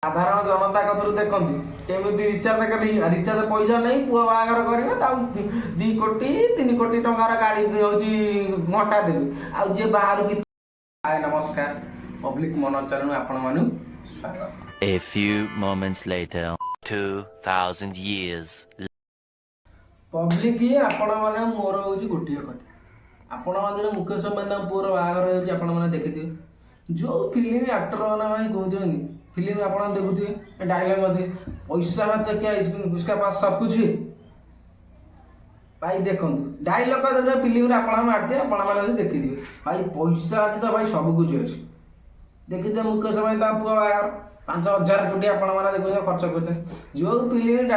साधारण जनता कथरू देखते केमी रिचार्ज कर रिचार्ज पैसा नहीं पुआ बाहर करेंगे 2 कोटी 3 कोटी टंकार गाड़ी हूँ घंटा देवी आउ जी बाहर की। नमस्कार पब्लिक मनोज चैनल आपण मानु स्वागत। A few moments later, 2000 years. Public आपण माने मोर हूँ गोटे कथा आपण माने मुकेश अंबानी पुअर बाहर होती आपण मैंने देखिए जो फिल्म एक्टर मैंने भाई कहते फिल्म आप देखुए डायलॉग पैसा हाथ क्या उसका पास सब कुछ है भाई देखो डायलॉग फिल्म आप मारते आप देखिए भाई पैसा अच्छे तो भाई सब कुछ अच्छे देखिए मुकेश अंबानी पुआ बाहर 5,000 कोटी आप देखते खर्च करते जो फिल्म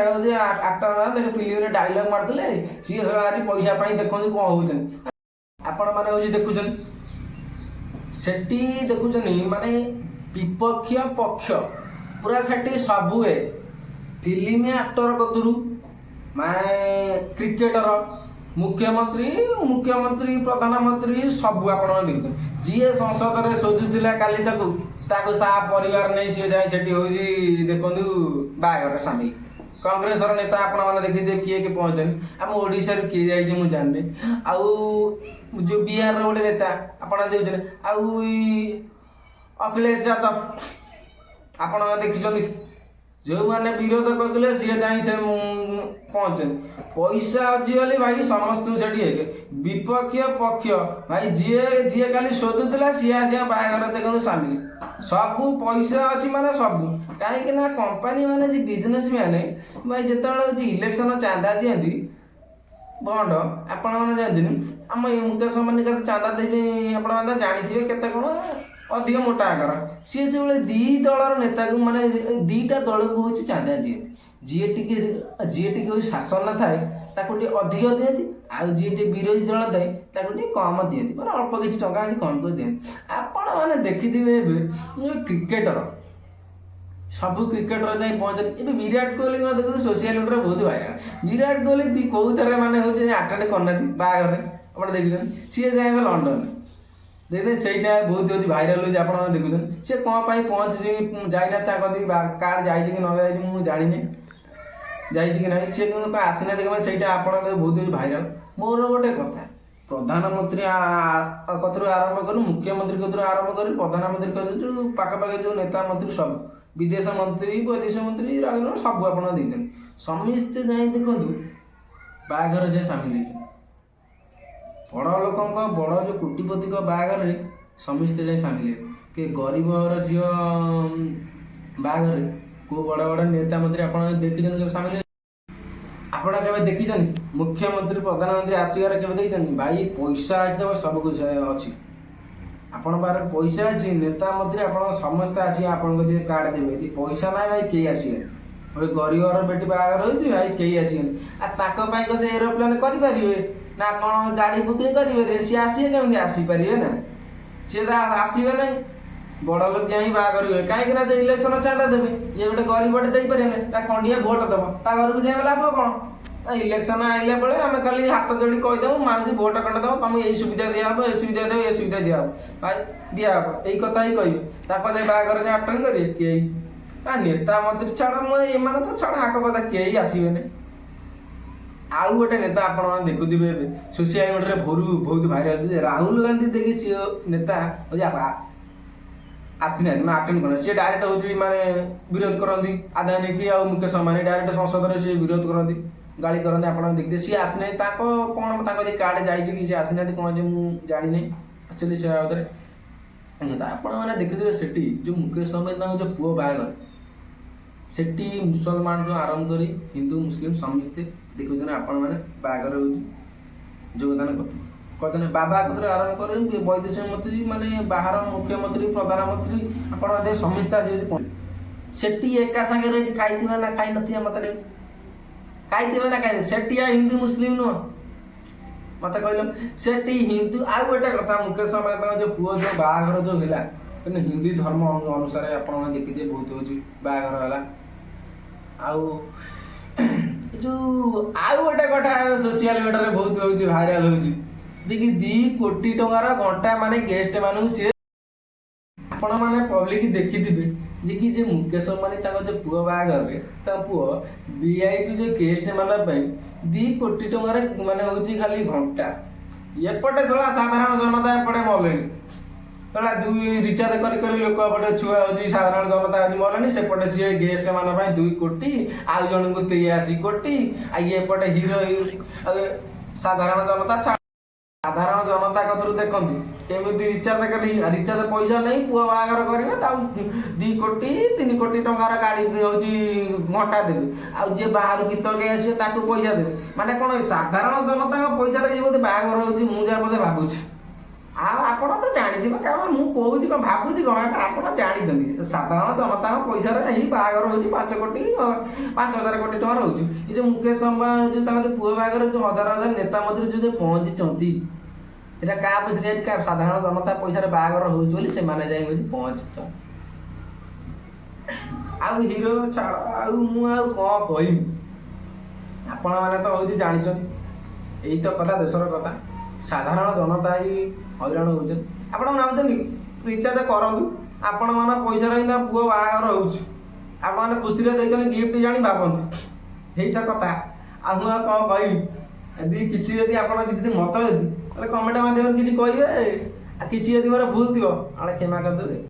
एक्टर देख फिल्म डायलॉग मारते सी पैसा देखते कौन हो आपण मैंने देखुन सेठी देखुन माने विपक्ष पक्ष पूरा सेठी सबू है फिल्म एक्टर कतरू माने क्रिकेटर मुख्यमंत्री प्रधानमंत्री सबू आप देखते जी संसद में शोधुला काली सा परिवार नहीं सी जाए सेठी हूँ देखु बाहर सामिल कांग्रेस नेता आपण देखिए किए किए पहुँचे आम ओडिशा किए जाइए मुझे जानी आउ जो बिहार गोटे नेता आप अखिलेश यादव आपण देखी जो मैंने विरोध करते सी जाई से पहुँचे पैसा अच्छी बोली भाई समस्त से विपक्ष पक्ष भाई जी जी खाली शोधुला सी आसिया बाहर देखते सामिल सबू पैसा अच्छी माने सबू कहीं कंपनी माने बिजनेस मैंने भाई जिते इलेक्शन चांदा दिखती बंड आपण जानते आम मुकेश अंबानी के चांदा दे आप जानी केते कौन अधिक मोटा आकार सी जो दी दलर नेता को माने दीटा दल को हूँ चांदा दिए जी शासन न थाए अधिक दिखती आउ जी विरोधी दल थाए कम दिखती मतलब अल्प किसी टंका कम कर दिखती आपण मैंने देखिए क्रिकेटर सब क्रिकेटर जाए पहुँचे विराट कोहली देखते सोशल मीडिया बहुत भाइराल विराट कोहली कौ थे मैंने हूँ आटेड करना बाहर आप देखते सी जाए लंडन देखते सहीटा बहुत हूँ भाइराल हो आप देखुन सी कौन पहुँच जाइना कदी कार्ड जाए कि न जाए मुझे जानी जाइए कि ना सी आसीना देख सहीटा आप बहुत भाइराल मोर गोटे कथा प्रधानमंत्री कथरू आरंभ कर मुख्यमंत्री कथरू आरंभ कर प्रधानमंत्री कर जो पाखापाखि जो नेता मंत्री सब विदेश मंत्री वैदेशिक मंत्री राजनीति सब आप देखते समस्ते जाए देखु बाघर जाए सामिल हो बड़ लोक बड़ जो कोटिपति बाघर समस्ते जाए सामिल के गरीब झील बाघर को बड़ बड़ नेता मंत्री आप देखी सामिल आपण के देखी मुख्यमंत्री प्रधानमंत्री आसबार के देखी भाई पैसा अच्छे तो सब कुछ अच्छी आपण बाहर पैसा अच्छी नेता मंत्री आप समस्ते आसी आपको कार्ड देवे पैसा ना भाई कई आसवे गोटे गरीबर बेटी बाहर हो भाई कई आसवे से एरोप्लेन करें ना आप गाड़ी बुकिंग करेंगे सी आसवे कमी आसीपारे ना सी आसवे ना बड़ लोक ही बाहर हुए कहीं से इलेक्शन चांदा देवे ये गोटे गरीबटे देपारे खंडिया भोट दब ता घर को जाए लाभ कौन इलेक्शन आइला बेले आम खाली हाथ जोड़ी कहीदेव माउसी भोट कटेदेव तुम ये सुविधा दिहब ये सुविधा देव ये सुविधा दिहब भाई दिहब यही कथा ही कहे बाहर जाए अटेंड करेंगे कई नेता मंत्री छाड़ एम तो छाड़ आक कथा कई आसबे आउ गोटे नेता आप देखुए सोशल मीडिया बहुत भाइराल राहुल गांधी देखिए सी नेता आसीना मैं अटेंड करना सी डायरेक्ट हूँ माने विरोध करती आदानी की आ मुकेश अंबानी डायरेक्ट संसद में सी विरोध करती गाड़ी करते आप देखते सी आसना कौन कार्ड जाइए आसीना कौन मुझे जानी एक्चुअली से बाबद आप देखिए सेठी जो मुकेश अंबानी जो पुओ बाहर सेठी मुसलमान जो आरंभ कर हिंदू मुस्लिम समस्ते देखुन आपण मैंने बाहर हो योगदान करते बाबा कथर आरंभ कर वैदेशिक मंत्री माने बाहर मुख्यमंत्री प्रधानमंत्री आप समस्ते सेठी एका सागे खाई ना खाई न मत खाई ना खाई सेठी हिंदू मुस्लिम नुह मत कहल सेठी हिंदू आ गोटे कथा मुकेश अंबानी जो पुओ जो बाहर जो है हिंदू धर्म अनुसार आप देखिए बहुत हूँ बाहर है आउ जो आउ गोटे कथा सोशल मीडिया बहुत हूँ भाइराल हो देखिए 2 कोटी टंकार घंटा माने गेस्ट मानू सी आपण मैंने पब्लिक देखी ଯେ କି ଯେ ମୁକେଶ ଅମ୍ବାନୀ ତାଙ୍କ ଯେ ପୁଅ ବାହାଘରରେ ତାଙ୍କ ପୁଅ VIP ଯେ ଗେଷ୍ଟ ମାନଙ୍କ ପାଇଁ 2 କୋଟି ଟଙ୍କାରେ ମାନେ ହଉଛି ଖାଲି ଘଣ୍ଟା। ଏପଟେ ଶଳା ସାଧାରଣ ଜନତା ଏପଟେ ମଲେଣି ଶଳା ରିଚାର୍ଜ କରି କରି ଲୋକ ଏପଟେ ଛୁଆ ହଉଛି ସାଧାରଣ ଜନତା ହଉଛି ମଲେଣି, ସେପଟେ ସିଏ ଗେଷ୍ଟ ମାନଙ୍କ ପାଇଁ 2 କୋଟି, ଆଉ ଜଣଙ୍କୁ 83 କୋଟି, ଆଉ ଏପଟେ ହିରୋ ଆଉ ସାଧାରଣ ଜନତା ସାଧାରଣ ଜନତା କତରୁ ଦେଖନ୍ତୁ କେମିତି ରିଚାର୍ଜ କରି ରିଚାର୍ଜ ପଇସା ନେଇ ପୁଅ ବାହାଘର କରିବେ, ତାକୁ 2 କୋଟି 3 କୋଟି ଟଙ୍କାର ଗାଡ଼ି ହଉଛି ଘଣ୍ଟା ଦେବେ, ଆଉ ଯିଏ ବାହାରୁ ଗୀତ ଗାଇ ଆସିବେ ତାକୁ ପଇସା ଦେବେ। ମାନେ କ'ଣ ସାଧାରଣ ଜନତାଙ୍କ ପଇସାରେ ଇଏ ବୋଧେ ବାହାଘର ହଉଛି, ମୁଁ ଯାହା ବୋଧେ ଭାବୁଛି। ଆଉ ଆପଣ ତ ଜାଣିଥିବେ, କାରଣ ମୁଁ କହୁଛି କ'ଣ ଭାବୁଛି କ'ଣ ଏଟା ଆପଣ ଜାଣିଛନ୍ତି। ସାଧାରଣ ଜନତାଙ୍କ ପଇସାରେ ହିଁ ବାହାଘର ହଉଛି 5 କୋଟି 5,000 କୋଟି ଟଙ୍କା ରହୁଛି। ଏ ଯେଉଁ ମୁକେଶ ଅମ୍ବାନୀ ହଉଛି ତାଙ୍କ ଯେଉଁ ପୁଅ ବାହାଘର ଯେଉଁ ହଜାର ହଜାର ନେତା ମନ୍ତ୍ରୀ ଯେଉଁ ପହଞ୍ଚିଛନ୍ତି, ଏଟା କାହା ପଇସାରେ ଯାଇଛି? କାହା ସାଧାରଣ ଜନତା ପଇସାରେ ବାହାଘର ହଉଛି ବୋଲି ସେମାନେ ଯାଇ ହଉଛି ପହଞ୍ଚିଛନ୍ତି। ଆଉ ହିରୋ ଛାଡ଼, ଆଉ ମୁଁ ଆଉ କ'ଣ କହିବି? ଆପଣମାନେ ତ ହଉଛି ଜାଣିଛନ୍ତି, ଏଇ ତ କଥା, ଦେଶର କଥା। ସାଧାରଣ ଜନତା ହିଁ ହଇରାଣ ହେଉଛନ୍ତି। ଆପଣ ଭାବୁଛନ୍ତି ରିଚାର୍ଜ କରନ୍ତୁ, ଆପଣମାନଙ୍କ ପଇସାରେ ହିଁ ତା ପୁଅ ବାହାଘର ହେଉଛି, ଆପଣମାନେ ଖୁସିରେ ଦେଇଛନ୍ତି ଗିଫ୍ଟ ଜାଣି ଭାବନ୍ତୁ। ଏଇଟା କଥା, ଆଉ ମୁଁ ଆଉ କ'ଣ କହିବି? ଯଦି କିଛି ଯଦି ଆପଣ କିଛି ମତ ଯଦି ତାହେଲେ କମେଣ୍ଟ ମାଧ୍ୟମରେ କିଛି କହିବେ, ଆଉ କିଛି ଯଦି ମୋର ଭୁଲ ଥିବ ତାହେଲେ କ୍ଷମା କରିଦେବେ।